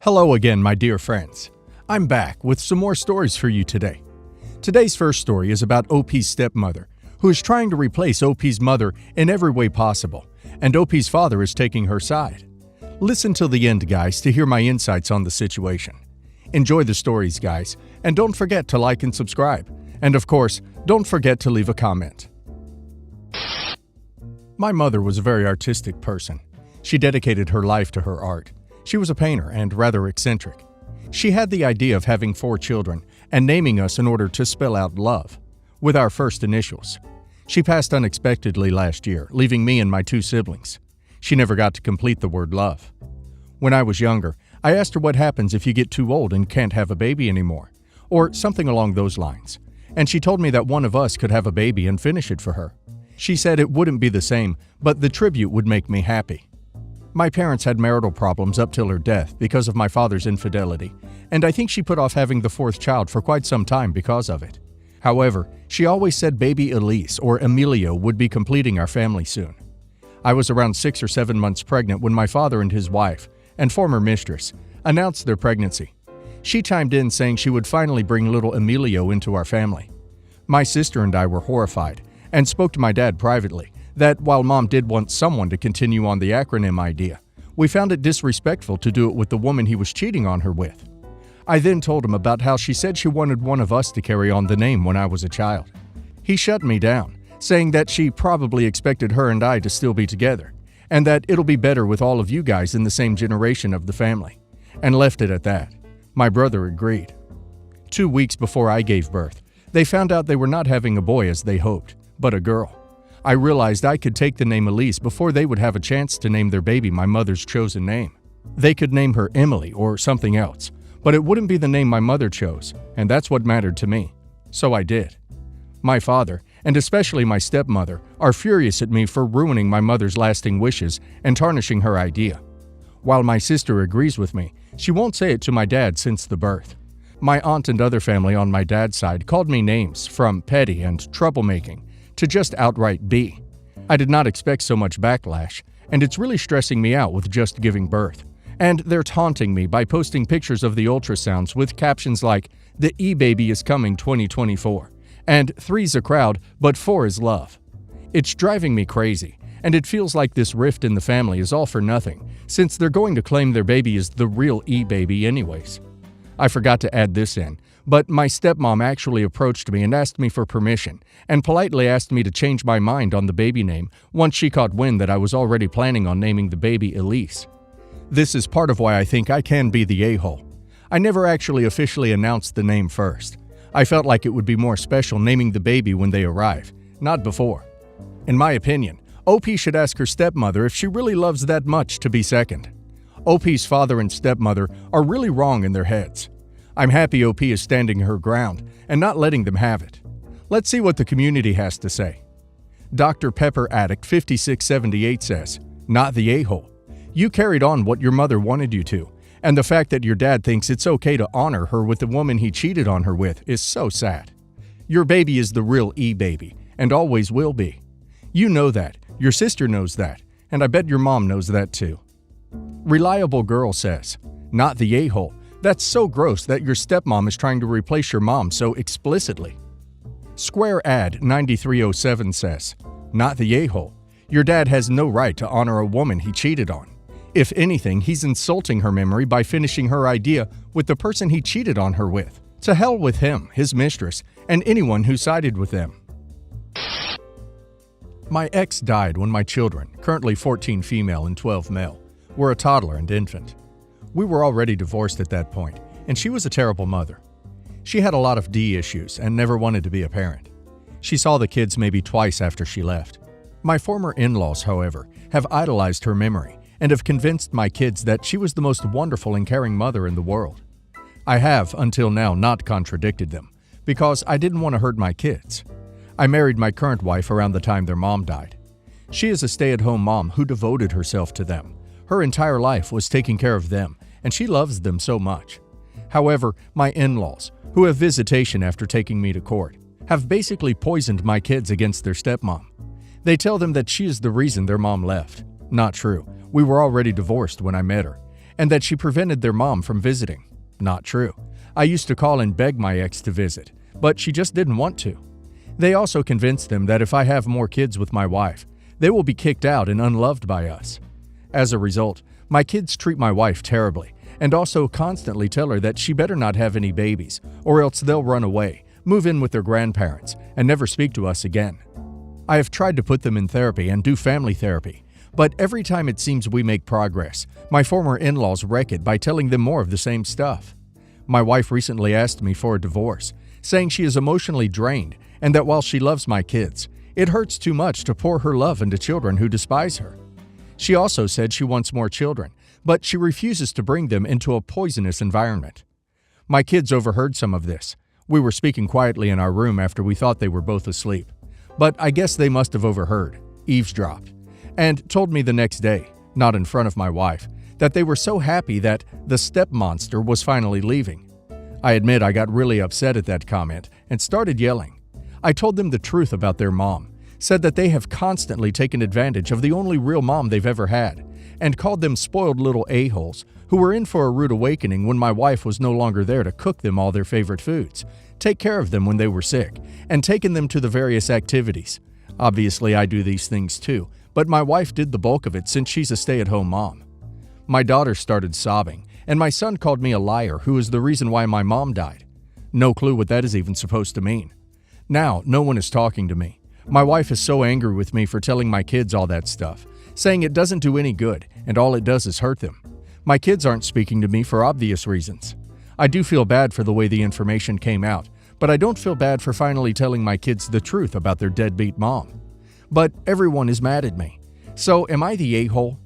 Hello again, my dear friends. I'm back with some more stories for you today. Today's first story is about OP's stepmother, who is trying to replace OP's mother in every way possible, and OP's father is taking her side. Listen till the end, guys, to hear my insights on the situation. Enjoy the stories, guys, and don't forget to like and subscribe. And of course, don't forget to leave a comment. My mother was a very artistic person. She dedicated her life to her art. She was a painter and rather eccentric. She had the idea of having 4 children and naming us in order to spell out love, with our first initials. She passed unexpectedly last year, leaving me and my 2 siblings. She never got to complete the word love. When I was younger, I asked her what happens if you get too old and can't have a baby anymore, or something along those lines, and she told me that one of us could have a baby and finish it for her. She said it wouldn't be the same, but the tribute would make me happy. My parents had marital problems up till her death because of my father's infidelity, and I think she put off having the 4th child for quite some time because of it. However, she always said baby Elise or Emilio would be completing our family soon. I was around 6 or 7 months pregnant when my father and his wife, and former mistress, announced their pregnancy. She chimed in saying she would finally bring little Emilio into our family. My sister and I were horrified, and spoke to my dad privately that while Mom did want someone to continue on the acronym idea, we found it disrespectful to do it with the woman he was cheating on her with. I then told him about how she said she wanted one of us to carry on the name when I was a child. He shut me down, saying that she probably expected her and I to still be together, and that it'll be better with all of you guys in the same generation of the family, and left it at that. My brother agreed. 2 weeks before I gave birth, they found out they were not having a boy as they hoped, but a girl. I realized I could take the name Elise before they would have a chance to name their baby my mother's chosen name. They could name her Emily or something else, but it wouldn't be the name my mother chose, and that's what mattered to me. So I did. My father, and especially my stepmother, are furious at me for ruining my mother's lasting wishes and tarnishing her idea. While my sister agrees with me, she won't say it to my dad since the birth. My aunt and other family on my dad's side called me names from petty and troublemaking to just outright B. I did not expect so much backlash, and it's really stressing me out with just giving birth. And they're taunting me by posting pictures of the ultrasounds with captions like, "The E-baby is coming 2024," and "3's a crowd, but 4 is love." It's driving me crazy, and it feels like this rift in the family is all for nothing, since they're going to claim their baby is the real E-baby anyways. I forgot to add this in, but my stepmom actually approached me and asked me for permission, and politely asked me to change my mind on the baby name once she caught wind that I was already planning on naming the baby Elise. This is part of why I think I can be the a-hole. I never actually officially announced the name first. I felt like it would be more special naming the baby when they arrive, not before. In my opinion, OP should ask her stepmother if she really loves that much to be second. OP's father and stepmother are really wrong in their heads. I'm happy OP is standing her ground and not letting them have it. Let's see what the community has to say. Dr. Pepper Addict 5678 says, "Not the a-hole. You carried on what your mother wanted you to, and the fact that your dad thinks it's okay to honor her with the woman he cheated on her with is so sad. Your baby is the real E-baby, and always will be. You know that, your sister knows that, and I bet your mom knows that too." Reliable Girl says, "Not the a-hole. That's so gross that your stepmom is trying to replace your mom so explicitly." Square Ad 9307 says, "Not the a-hole. Your dad has no right to honor a woman he cheated on. If anything, he's insulting her memory by finishing her idea with the person he cheated on her with. To hell with him, his mistress, and anyone who sided with them." My ex died when my children, currently 14 female and 12 male, were a toddler and infant. We were already divorced at that point, and she was a terrible mother. She had a lot of D issues and never wanted to be a parent. She saw the kids maybe twice after she left. My former in-laws, however, have idolized her memory and have convinced my kids that she was the most wonderful and caring mother in the world. I have, until now, not contradicted them, because I didn't want to hurt my kids. I married my current wife around the time their mom died. She is a stay-at-home mom who devoted herself to them. Her entire life was taking care of them, and she loves them so much. However, my in-laws, who have visitation after taking me to court, have basically poisoned my kids against their stepmom. They tell them that she is the reason their mom left. Not true. We were already divorced when I met her, and that she prevented their mom from visiting. Not true. I used to call and beg my ex to visit, but she just didn't want to. They also convinced them that if I have more kids with my wife, they will be kicked out and unloved by us. As a result, my kids treat my wife terribly and also constantly tell her that she better not have any babies, or else they'll run away, move in with their grandparents, and never speak to us again. I have tried to put them in therapy and do family therapy, but every time it seems we make progress, my former in-laws wreck it by telling them more of the same stuff. My wife recently asked me for a divorce, saying she is emotionally drained and that while she loves my kids, it hurts too much to pour her love into children who despise her. She also said she wants more children, but she refuses to bring them into a poisonous environment. My kids overheard some of this. We were speaking quietly in our room after we thought they were both asleep. But I guess they must have overheard, eavesdropped, and told me the next day, not in front of my wife, that they were so happy that the step-monster was finally leaving. I admit I got really upset at that comment and started yelling. I told them the truth about their mom, said that they have constantly taken advantage of the only real mom they've ever had, and called them spoiled little a-holes who were in for a rude awakening when my wife was no longer there to cook them all their favorite foods, take care of them when they were sick, and taken them to the various activities. Obviously, I do these things too, but my wife did the bulk of it since she's a stay-at-home mom. My daughter started sobbing, and my son called me a liar who is the reason why my mom died. No clue what that is even supposed to mean. Now, no one is talking to me. My wife is so angry with me for telling my kids all that stuff, saying it doesn't do any good and all it does is hurt them. My kids aren't speaking to me for obvious reasons. I do feel bad for the way the information came out, but I don't feel bad for finally telling my kids the truth about their deadbeat mom. But everyone is mad at me. So am I the a-hole?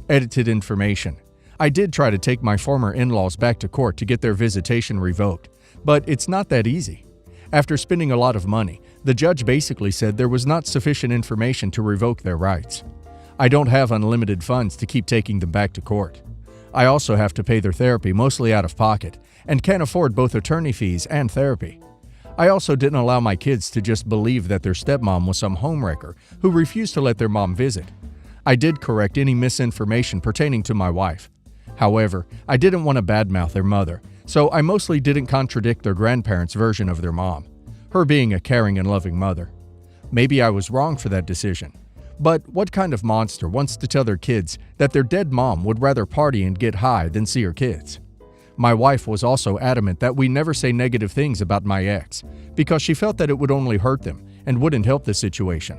Edited information. I did try to take my former in-laws back to court to get their visitation revoked, but it's not that easy. After spending a lot of money, the judge basically said there was not sufficient information to revoke their rights. I don't have unlimited funds to keep taking them back to court. I also have to pay their therapy mostly out of pocket and can't afford both attorney fees and therapy. I also didn't allow my kids to just believe that their stepmom was some homewrecker who refused to let their mom visit. I did correct any misinformation pertaining to my wife. However, I didn't want to badmouth their mother, so I mostly didn't contradict their grandparents' version of their mom, her being a caring and loving mother. Maybe I was wrong for that decision. But what kind of monster wants to tell their kids that their dead mom would rather party and get high than see her kids? My wife was also adamant that we never say negative things about my ex, because she felt that it would only hurt them and wouldn't help the situation.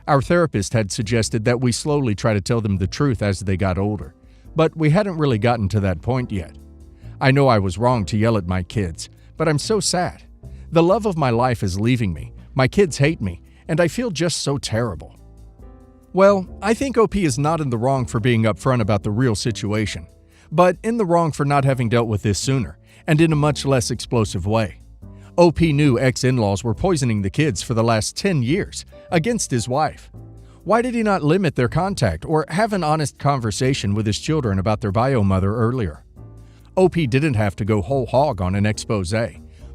Our therapist had suggested that we slowly try to tell them the truth as they got older, but we hadn't really gotten to that point yet. I know I was wrong to yell at my kids, but I'm so sad. The love of my life is leaving me, my kids hate me, and I feel just so terrible. Well, I think OP is not in the wrong for being upfront about the real situation, but in the wrong for not having dealt with this sooner, and in a much less explosive way. OP knew ex-in-laws were poisoning the kids for the last 10 years, against his wife. Why did he not limit their contact or have an honest conversation with his children about their bio mother earlier? OP didn't have to go whole hog on an expose,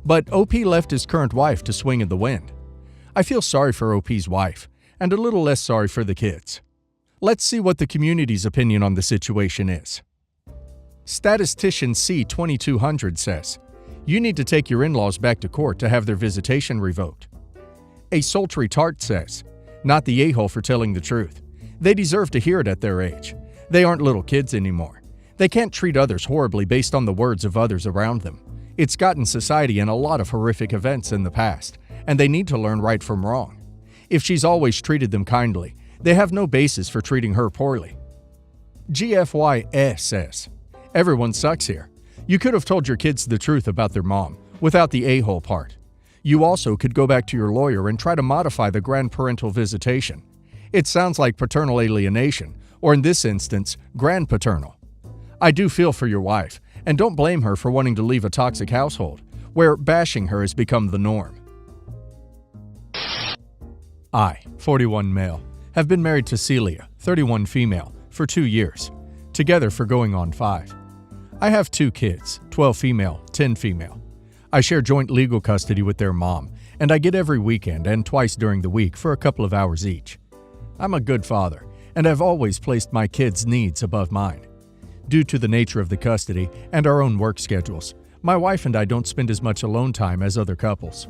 but OP left his current wife to swing in the wind. I feel sorry for OP's wife, and a little less sorry for the kids. Let's see what the community's opinion on the situation is. Statistician C2200 says, you need to take your in-laws back to court to have their visitation revoked. A sultry tart says, not the a-hole for telling the truth. They deserve to hear it at their age. They aren't little kids anymore. They can't treat others horribly based on the words of others around them. It's gotten society in a lot of horrific events in the past, and they need to learn right from wrong. If she's always treated them kindly, they have no basis for treating her poorly. GFYS says, everyone sucks here. You could have told your kids the truth about their mom, without the a-hole part. You also could go back to your lawyer and try to modify the grandparental visitation. It sounds like paternal alienation, or in this instance, grandpaternal. I do feel for your wife, and don't blame her for wanting to leave a toxic household, where bashing her has become the norm. I, 41 male, have been married to Celia, 31 female, for 2 years, together for going on 5. I have 2 kids, 12 female, 10 female. I share joint legal custody with their mom, and I get every weekend and twice during the week for a couple of hours each. I'm a good father, and I've always placed my kids' needs above mine. Due to the nature of the custody and our own work schedules, my wife and I don't spend as much alone time as other couples.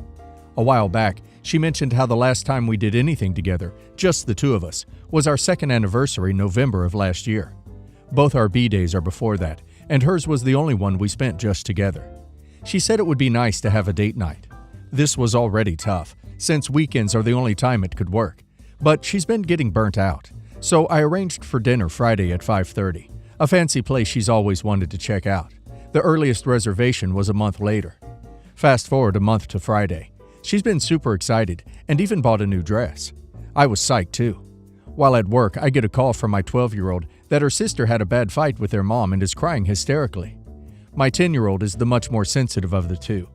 A while back, she mentioned how the last time we did anything together, just the two of us, was our second anniversary November of last year. Both our B-days are before that, and hers was the only one we spent just together. She said it would be nice to have a date night. This was already tough, since weekends are the only time it could work, but she's been getting burnt out. So I arranged for dinner Friday at 5:30, a fancy place she's always wanted to check out. The earliest reservation was a month later. Fast forward a month to Friday. She's been super excited and even bought a new dress. I was psyched too. While at work, I get a call from my 12-year-old that her sister had a bad fight with their mom and is crying hysterically. My 10-year-old is the much more sensitive of the two.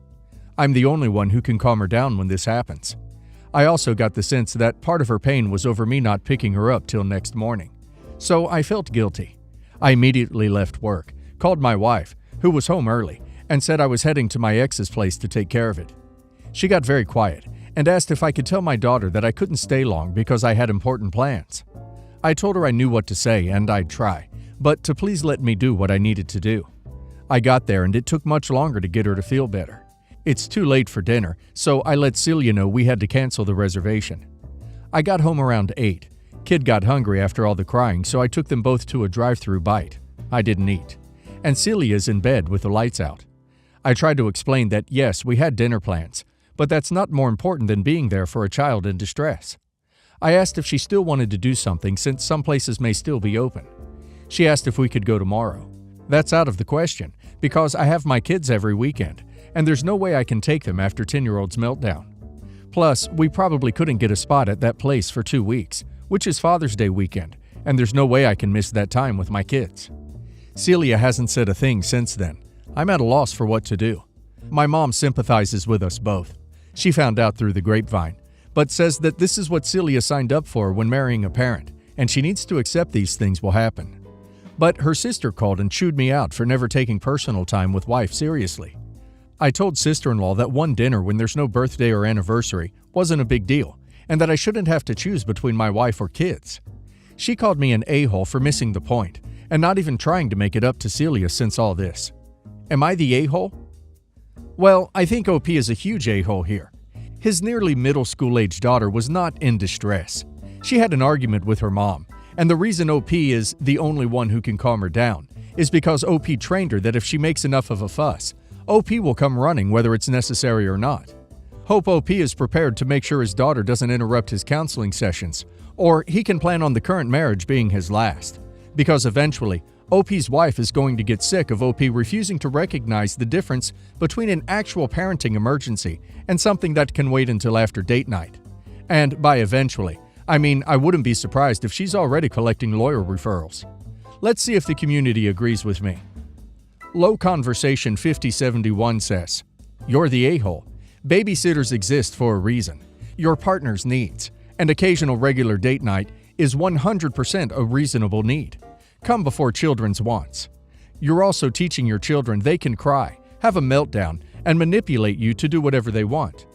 I'm the only one who can calm her down when this happens. I also got the sense that part of her pain was over me not picking her up till next morning. So I felt guilty. I immediately left work, called my wife, who was home early, and said I was heading to my ex's place to take care of it. She got very quiet and asked if I could tell my daughter that I couldn't stay long because I had important plans. I told her I knew what to say and I'd try, but to please let me do what I needed to do. I got there and it took much longer to get her to feel better. It's too late for dinner, so I let Celia know we had to cancel the reservation. I got home around 8. Kid got hungry after all the crying, so I took them both to a drive-through bite. I didn't eat. And Celia's in bed with the lights out. I tried to explain that yes, we had dinner plans, but that's not more important than being there for a child in distress. I asked if she still wanted to do something since some places may still be open. She asked if we could go tomorrow. That's out of the question, because I have my kids every weekend, and there's no way I can take them after 10-year-old's meltdown. Plus, we probably couldn't get a spot at that place for 2 weeks, which is Father's Day weekend, and there's no way I can miss that time with my kids. Celia hasn't said a thing since then. I'm at a loss for what to do. My mom sympathizes with us both. She found out through the grapevine, but says that this is what Celia signed up for when marrying a parent, and she needs to accept these things will happen. But her sister called and chewed me out for never taking personal time with wife seriously. I told sister-in-law that one dinner when there's no birthday or anniversary wasn't a big deal, and that I shouldn't have to choose between my wife or kids. She called me an a-hole for missing the point, and not even trying to make it up to Celia since all this. Am I the a-hole? Well, I think OP is a huge a-hole here. His nearly middle school-age daughter was not in distress. She had an argument with her mom, and the reason OP is the only one who can calm her down is because OP trained her that if she makes enough of a fuss, OP will come running whether it's necessary or not. Hope OP is prepared to make sure his daughter doesn't interrupt his counseling sessions, or he can plan on the current marriage being his last. Because eventually, OP's wife is going to get sick of OP refusing to recognize the difference between an actual parenting emergency and something that can wait until after date night. And by eventually, I mean I wouldn't be surprised if she's already collecting lawyer referrals. Let's see if the community agrees with me. Low Conversation 5071 says, "You're the a-hole. Babysitters exist for a reason. Your partner's needs, and occasional regular date night is 100% a reasonable need. Come before children's wants. You're also teaching your children they can cry, have a meltdown, and manipulate you to do whatever they want.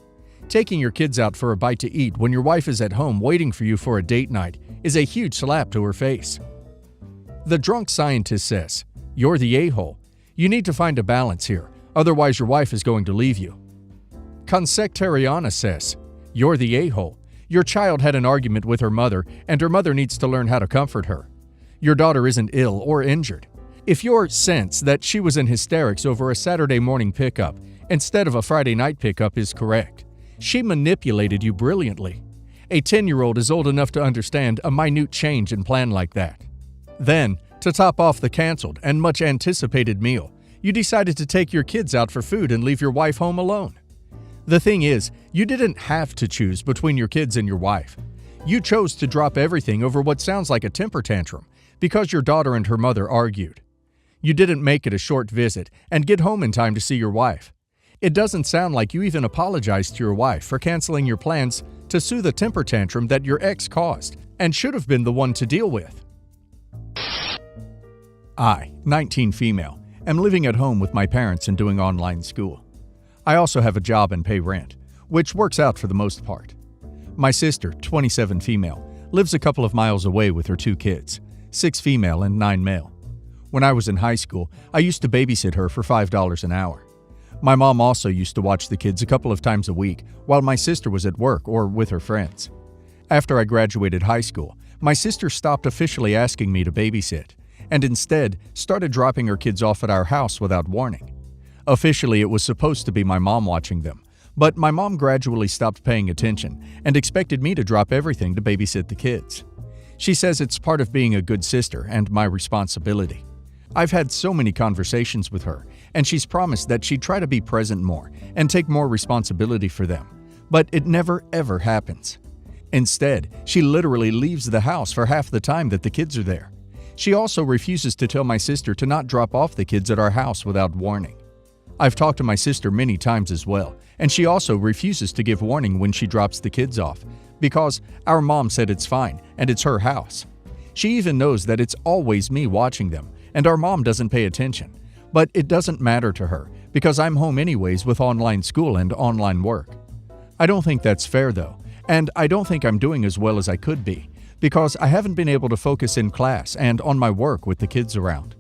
Taking your kids out for a bite to eat when your wife is at home waiting for you for a date night is a huge slap to her face." The Drunk Scientist says, "You're the a-hole. You need to find a balance here, otherwise your wife is going to leave you." Consectariana says, "You're the a-hole. Your child had an argument with her mother, and her mother needs to learn how to comfort her. Your daughter isn't ill or injured. If your sense that she was in hysterics over a Saturday morning pickup instead of a Friday night pickup is correct, she manipulated you brilliantly. A 10-year-old is old enough to understand a minute change in plan like that. Then, to top off the canceled and much anticipated meal, you decided to take your kids out for food and leave your wife home alone. The thing is, you didn't have to choose between your kids and your wife. You chose to drop everything over what sounds like a temper tantrum because your daughter and her mother argued. You didn't make it a short visit and get home in time to see your wife. It doesn't sound like you even apologized to your wife for canceling your plans to soothe a temper tantrum that your ex caused and should have been the one to deal with. I, 19 female, am living at home with my parents and doing online school. I also have a job and pay rent, which works out for the most part. My sister, 27 female, lives a couple of miles away with her 2 kids, 6 female and 9 male. When I was in high school, I used to babysit her for $5 an hour. My mom also used to watch the kids a couple of times a week while my sister was at work or with her friends. After I graduated high school, my sister stopped officially asking me to babysit and instead started dropping her kids off at our house without warning. Officially, it was supposed to be my mom watching them, but my mom gradually stopped paying attention and expected me to drop everything to babysit the kids. She says it's part of being a good sister and my responsibility. I've had so many conversations with her, and she's promised that she'd try to be present more and take more responsibility for them, but it never ever happens. Instead, she literally leaves the house for half the time that the kids are there. She also refuses to tell my sister to not drop off the kids at our house without warning. I've talked to my sister many times as well, and she also refuses to give warning when she drops the kids off, because our mom said it's fine and it's her house. She even knows that it's always me watching them, and our mom doesn't pay attention. But it doesn't matter to her, because I'm home anyways with online school and online work. I don't think that's fair though, and I don't think I'm doing as well as I could be, because I haven't been able to focus in class and on my work with the kids around.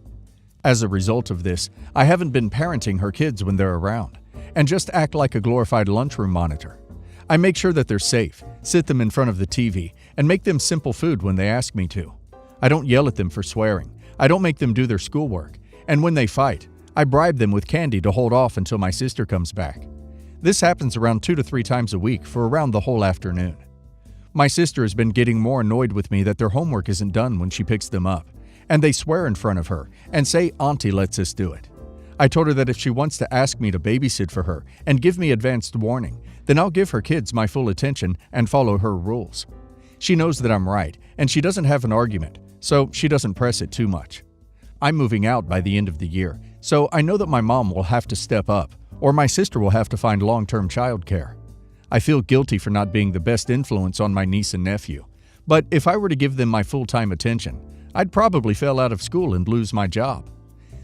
As a result of this, I haven't been parenting her kids when they're around, and just act like a glorified lunchroom monitor. I make sure that they're safe, sit them in front of the TV, and make them simple food when they ask me to. I don't yell at them for swearing. I don't make them do their schoolwork, and when they fight, I bribe them with candy to hold off until my sister comes back. This happens around 2 to 3 times a week for around the whole afternoon. My sister has been getting more annoyed with me that their homework isn't done when she picks them up, and they swear in front of her and say Auntie lets us do it. I told her that if she wants to ask me to babysit for her and give me advanced warning, then I'll give her kids my full attention and follow her rules. She knows that I'm right, and she doesn't have an argument, so she doesn't press it too much. I'm moving out by the end of the year, so I know that my mom will have to step up, or my sister will have to find long-term childcare. I feel guilty for not being the best influence on my niece and nephew, but if I were to give them my full-time attention, I'd probably fail out of school and lose my job.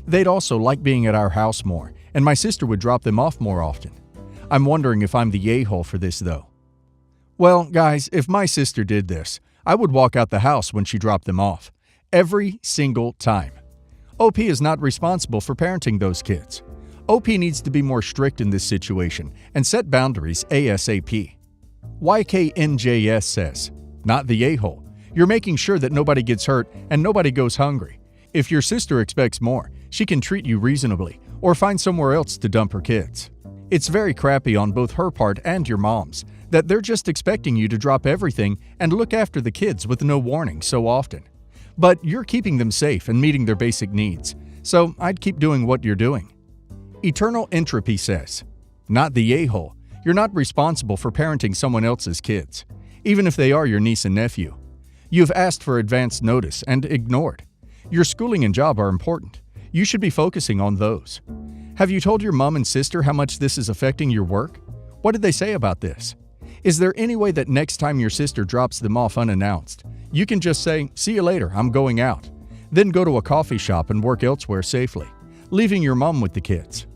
They'd also like being at our house more, and my sister would drop them off more often. I'm wondering if I'm the a-hole for this though. Well, guys, if my sister did this, I would walk out the house when she dropped them off. Every single time. OP is not responsible for parenting those kids. OP needs to be more strict in this situation and set boundaries ASAP. YKNJS says, not the a-hole. You're making sure that nobody gets hurt and nobody goes hungry. If your sister expects more, she can treat you reasonably or find somewhere else to dump her kids. It's very crappy on both her part and your mom's that they're just expecting you to drop everything and look after the kids with no warning so often. But you're keeping them safe and meeting their basic needs, so I'd keep doing what you're doing. Eternal Entropy says, not the a-hole. You're not responsible for parenting someone else's kids, even if they are your niece and nephew. You've asked for advance notice and ignored. Your schooling and job are important. You should be focusing on those. Have you told your mom and sister how much this is affecting your work? What did they say about this? Is there any way that next time your sister drops them off unannounced, you can just say, "See you later, I'm going out," then go to a coffee shop and work elsewhere safely, leaving your mom with the kids?